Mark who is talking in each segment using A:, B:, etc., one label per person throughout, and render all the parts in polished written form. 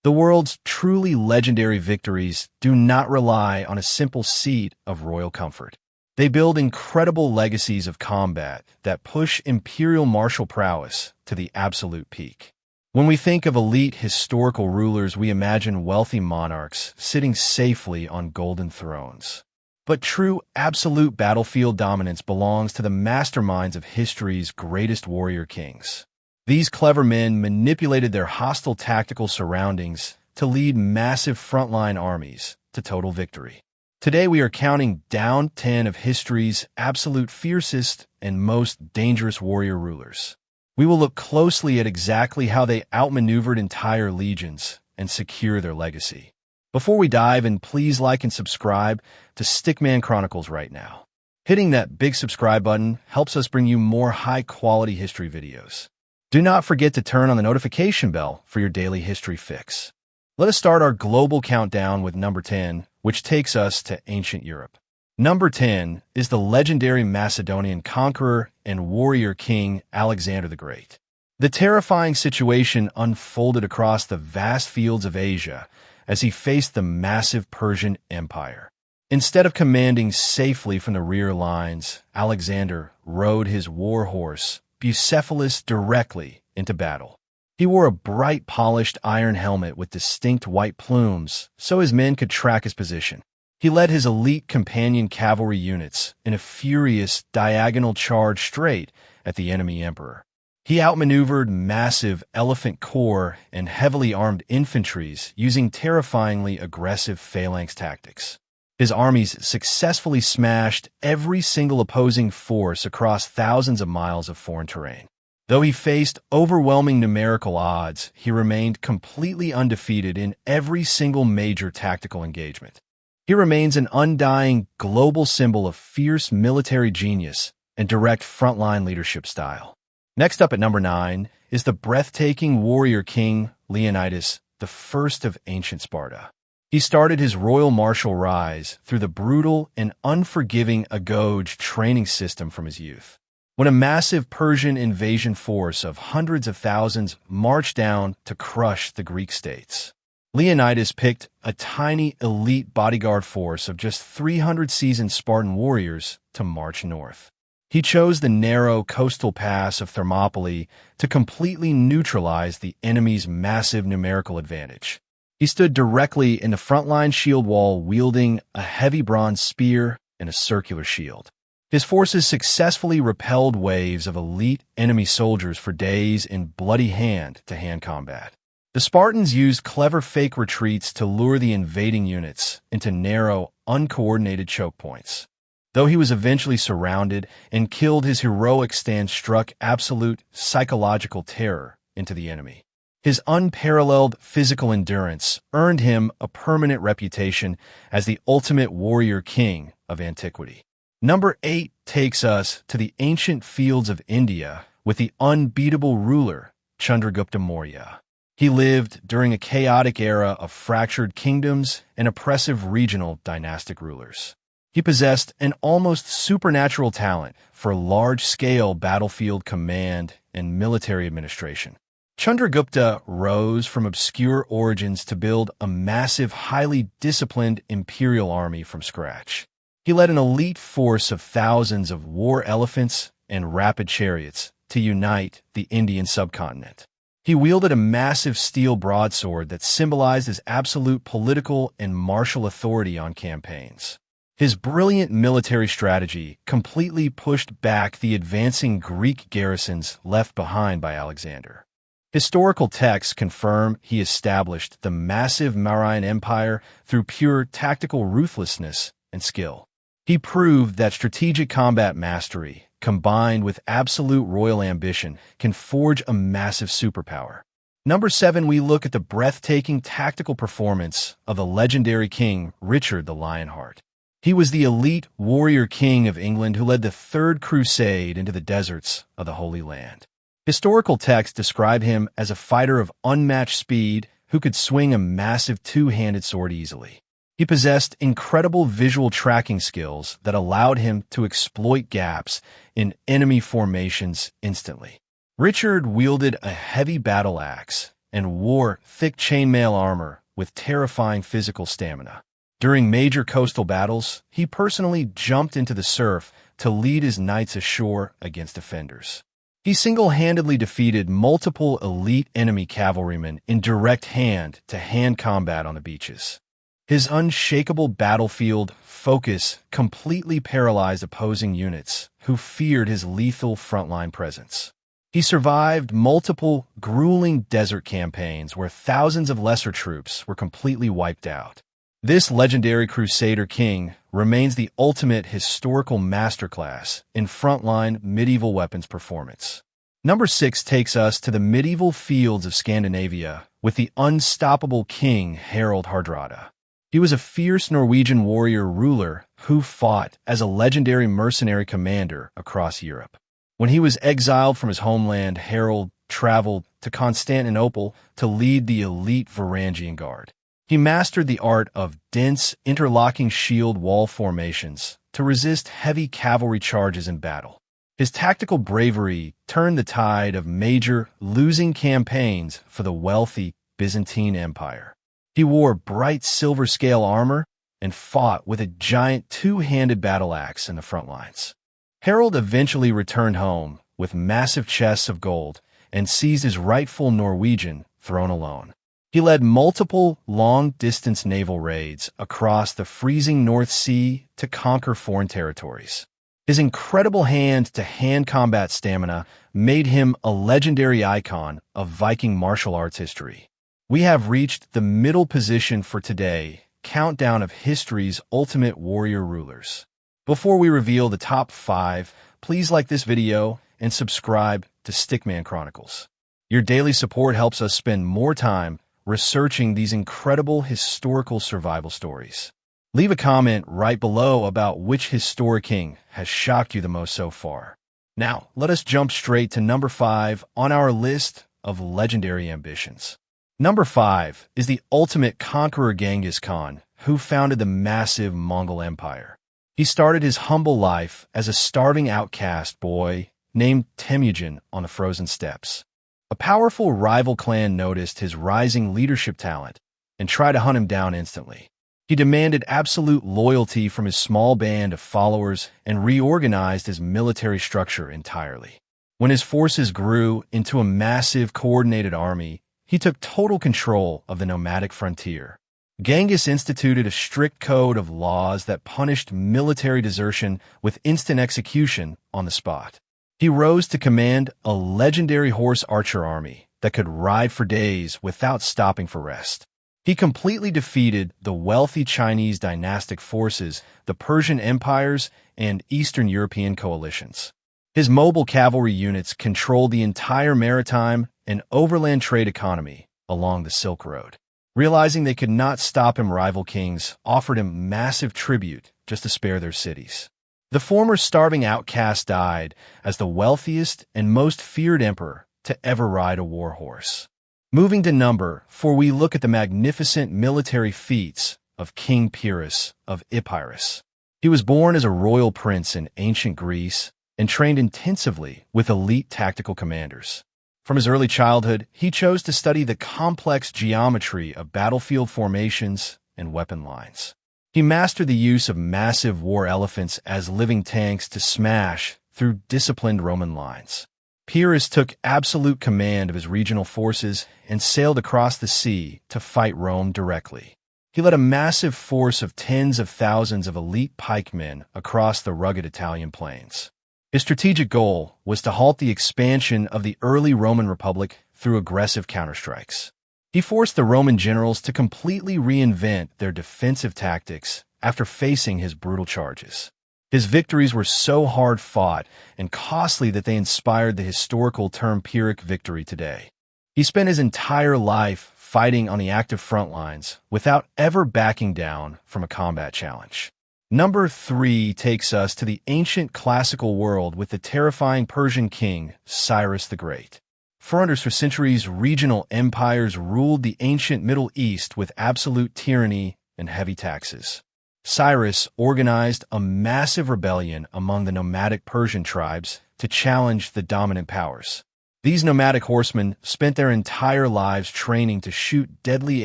A: The world's truly legendary victories do not rely on a simple seat of royal comfort. They build incredible legacies of combat that push imperial martial prowess to the absolute peak. When we think of elite historical rulers, we imagine wealthy monarchs sitting safely on golden thrones. But true absolute battlefield dominance belongs to the masterminds of history's greatest warrior kings. These clever men manipulated their hostile tactical surroundings to lead massive frontline armies to total victory. Today we are counting down 10 of history's absolute fiercest and most dangerous warrior rulers. We will look closely at exactly how they outmaneuvered entire legions and secure their legacy. Before we dive in, please like and subscribe to Stickman Chronicles right now. Hitting that big subscribe button helps us bring you more high-quality history videos. Do not forget to turn on the notification bell for your daily history fix. Let us start our global countdown with number 10, which takes us to ancient Europe. Number 10 is the legendary Macedonian conqueror and warrior king Alexander the Great. The terrifying situation unfolded across the vast fields of Asia as he faced the massive Persian Empire. Instead of commanding safely from the rear lines, Alexander rode his war horse, Bucephalus, directly into battle. He wore a bright polished iron helmet with distinct white plumes so his men could track his position. He led his elite companion cavalry units in a furious diagonal charge straight at the enemy emperor. He outmaneuvered massive elephant corps and heavily armed infantries using terrifyingly aggressive phalanx tactics. His armies successfully smashed every single opposing force across thousands of miles of foreign terrain. Though he faced overwhelming numerical odds, he remained completely undefeated in every single major tactical engagement. He remains an undying global symbol of fierce military genius and direct frontline leadership style. Next up at number 9 is the breathtaking warrior king Leonidas, the first of ancient Sparta. He started his royal martial rise through the brutal and unforgiving Agoge training system from his youth. When a massive Persian invasion force of hundreds of thousands marched down to crush the Greek states, Leonidas picked a tiny elite bodyguard force of just 300 seasoned Spartan warriors to march north. He chose the narrow coastal pass of Thermopylae to completely neutralize the enemy's massive numerical advantage. He stood directly in the frontline shield wall wielding a heavy bronze spear and a circular shield. His forces successfully repelled waves of elite enemy soldiers for days in bloody hand-to-hand combat. The Spartans used clever fake retreats to lure the invading units into narrow, uncoordinated choke points. Though he was eventually surrounded and killed, his heroic stand struck absolute psychological terror into the enemy. His unparalleled physical endurance earned him a permanent reputation as the ultimate warrior king of antiquity. Number 8 takes us to the ancient fields of India with the unbeatable ruler Chandragupta Maurya. He lived during a chaotic era of fractured kingdoms and oppressive regional dynastic rulers. He possessed an almost supernatural talent for large-scale battlefield command and military administration. Chandragupta rose from obscure origins to build a massive, highly disciplined imperial army from scratch. He led an elite force of thousands of war elephants and rapid chariots to unite the Indian subcontinent. He wielded a massive steel broadsword that symbolized his absolute political and martial authority on campaigns. His brilliant military strategy completely pushed back the advancing Greek garrisons left behind by Alexander. Historical texts confirm he established the massive Mauryan Empire through pure tactical ruthlessness and skill. He proved that strategic combat mastery, combined with absolute royal ambition, can forge a massive superpower. Number 7, we look at the breathtaking tactical performance of the legendary king Richard the Lionheart. He was the elite warrior king of England who led the Third Crusade into the deserts of the Holy Land. Historical texts describe him as a fighter of unmatched speed who could swing a massive two-handed sword easily. He possessed incredible visual tracking skills that allowed him to exploit gaps in enemy formations instantly. Richard wielded a heavy battle axe and wore thick chainmail armor with terrifying physical stamina. During major coastal battles, he personally jumped into the surf to lead his knights ashore against offenders. He single-handedly defeated multiple elite enemy cavalrymen in direct hand-to-hand combat on the beaches. His unshakable battlefield focus completely paralyzed opposing units who feared his lethal frontline presence. He survived multiple grueling desert campaigns where thousands of lesser troops were completely wiped out. This legendary Crusader king remains the ultimate historical masterclass in frontline medieval weapons performance. Number 6 takes us to the medieval fields of Scandinavia with the unstoppable King Harald Hardrada. He was a fierce Norwegian warrior ruler who fought as a legendary mercenary commander across Europe. When he was exiled from his homeland, Harald traveled to Constantinople to lead the elite Varangian Guard. He mastered the art of dense, interlocking shield wall formations to resist heavy cavalry charges in battle. His tactical bravery turned the tide of major, losing campaigns for the wealthy Byzantine Empire. He wore bright silver scale armor and fought with a giant two-handed battle axe in the front lines. Harald eventually returned home with massive chests of gold and seized his rightful Norwegian throne alone. He led multiple long-distance naval raids across the freezing North Sea to conquer foreign territories. His incredible hand-to-hand combat stamina made him a legendary icon of Viking martial arts history. We have reached the middle position for today, countdown of history's ultimate warrior rulers. Before we reveal the top 5, please like this video and subscribe to Stickman Chronicles. Your daily support helps us spend more time researching these incredible historical survival stories. Leave a comment right below about which historic king has shocked you the most so far. Now, let us jump straight to number 5 on our list of legendary ambitions. Number 5 is the ultimate conqueror Genghis Khan, who founded the massive Mongol Empire. He started his humble life as a starving outcast boy named Temujin on the frozen steppes. A powerful rival clan noticed his rising leadership talent and tried to hunt him down instantly. He demanded absolute loyalty from his small band of followers and reorganized his military structure entirely. When his forces grew into a massive coordinated army, he took total control of the nomadic frontier. Genghis instituted a strict code of laws that punished military desertion with instant execution on the spot. He rose to command a legendary horse archer army that could ride for days without stopping for rest. He completely defeated the wealthy Chinese dynastic forces, the Persian empires, and Eastern European coalitions. His mobile cavalry units controlled the entire maritime and overland trade economy along the Silk Road. Realizing they could not stop him, rival kings offered him massive tribute just to spare their cities. The former starving outcast died as the wealthiest and most feared emperor to ever ride a war horse. Moving to number 4, we look at the magnificent military feats of King Pyrrhus of Epirus. He was born as a royal prince in ancient Greece and trained intensively with elite tactical commanders. From his early childhood, he chose to study the complex geometry of battlefield formations and weapon lines. He mastered the use of massive war elephants as living tanks to smash through disciplined Roman lines. Pyrrhus took absolute command of his regional forces and sailed across the sea to fight Rome directly. He led a massive force of tens of thousands of elite pikemen across the rugged Italian plains. His strategic goal was to halt the expansion of the early Roman Republic through aggressive counterstrikes. He forced the Roman generals to completely reinvent their defensive tactics after facing his brutal charges. His victories were so hard-fought and costly that they inspired the historical term Pyrrhic victory today. He spent his entire life fighting on the active front lines without ever backing down from a combat challenge. Number 3 takes us to the ancient classical world with the terrifying Persian king, Cyrus the Great. For centuries, regional empires ruled the ancient Middle East with absolute tyranny and heavy taxes. Cyrus organized a massive rebellion among the nomadic Persian tribes to challenge the dominant powers. These nomadic horsemen spent their entire lives training to shoot deadly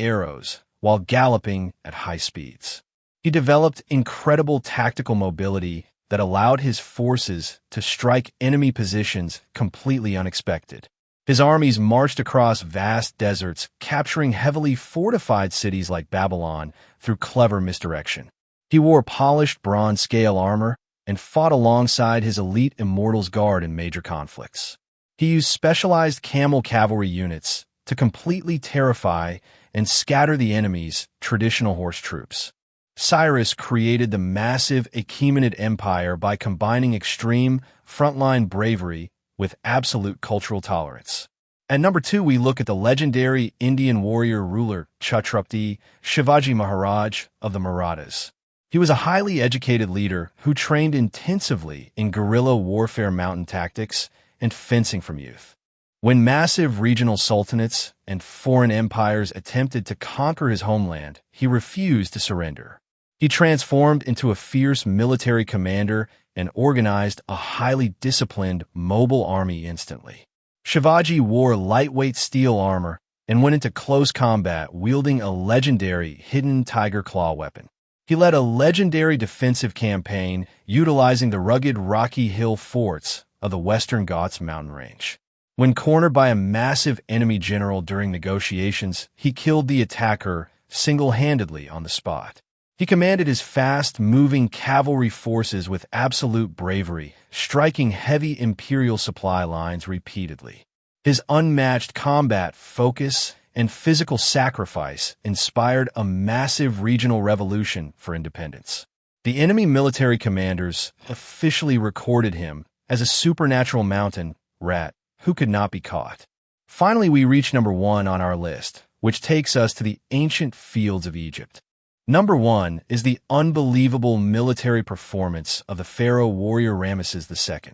A: arrows while galloping at high speeds. He developed incredible tactical mobility that allowed his forces to strike enemy positions completely unexpected. His armies marched across vast deserts, capturing heavily fortified cities like Babylon through clever misdirection. He wore polished bronze scale armor and fought alongside his elite Immortals Guard in major conflicts. He used specialized camel cavalry units to completely terrify and scatter the enemy's traditional horse troops. Cyrus created the massive Achaemenid Empire by combining extreme frontline bravery with absolute cultural tolerance. At number 2, we look at the legendary Indian warrior ruler Chhatrapati Shivaji Maharaj of the Marathas. He was a highly educated leader who trained intensively in guerrilla warfare, mountain tactics, and fencing from youth. When massive regional sultanates and foreign empires attempted to conquer his homeland, he refused to surrender. He transformed into a fierce military commander and organized a highly disciplined, mobile army instantly. Shivaji wore lightweight steel armor and went into close combat wielding a legendary hidden tiger claw weapon. He led a legendary defensive campaign utilizing the rugged rocky hill forts of the Western Ghats mountain range. When cornered by a massive enemy general during negotiations, he killed the attacker single-handedly on the spot. He commanded his fast-moving cavalry forces with absolute bravery, striking heavy imperial supply lines repeatedly. His unmatched combat focus and physical sacrifice inspired a massive regional revolution for independence. The enemy military commanders officially recorded him as a supernatural mountain rat who could not be caught. Finally, we reach number 1 on our list, which takes us to the ancient fields of Egypt. Number 1 is the unbelievable military performance of the pharaoh warrior Ramesses II.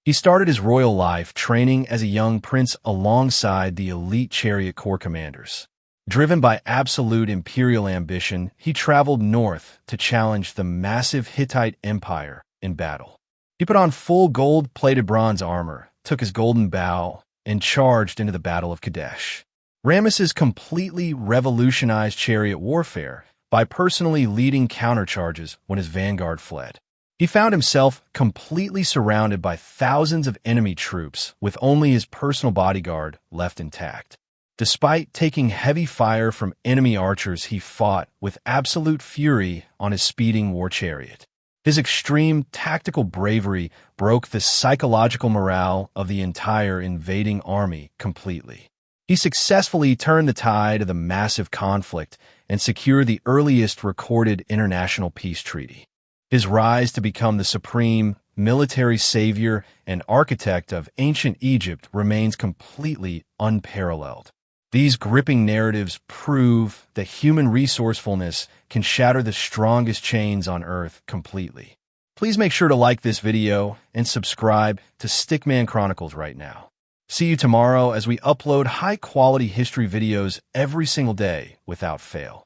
A: He started his royal life training as a young prince alongside the elite chariot corps commanders. Driven by absolute imperial ambition, he traveled north to challenge the massive Hittite Empire in battle. He put on full gold-plated bronze armor, took his golden bow, and charged into the Battle of Kadesh. Ramesses completely revolutionized chariot warfare by personally leading countercharges when his vanguard fled. He found himself completely surrounded by thousands of enemy troops with only his personal bodyguard left intact. Despite taking heavy fire from enemy archers, he fought with absolute fury on his speeding war chariot. His extreme tactical bravery broke the psychological morale of the entire invading army completely. He successfully turned the tide of the massive conflict and secured the earliest recorded international peace treaty. His rise to become the supreme military savior and architect of ancient Egypt remains completely unparalleled. These gripping narratives prove that human resourcefulness can shatter the strongest chains on Earth completely. Please make sure to like this video and subscribe to Stickman Chronicles right now. See you tomorrow as we upload high-quality history videos every single day without fail.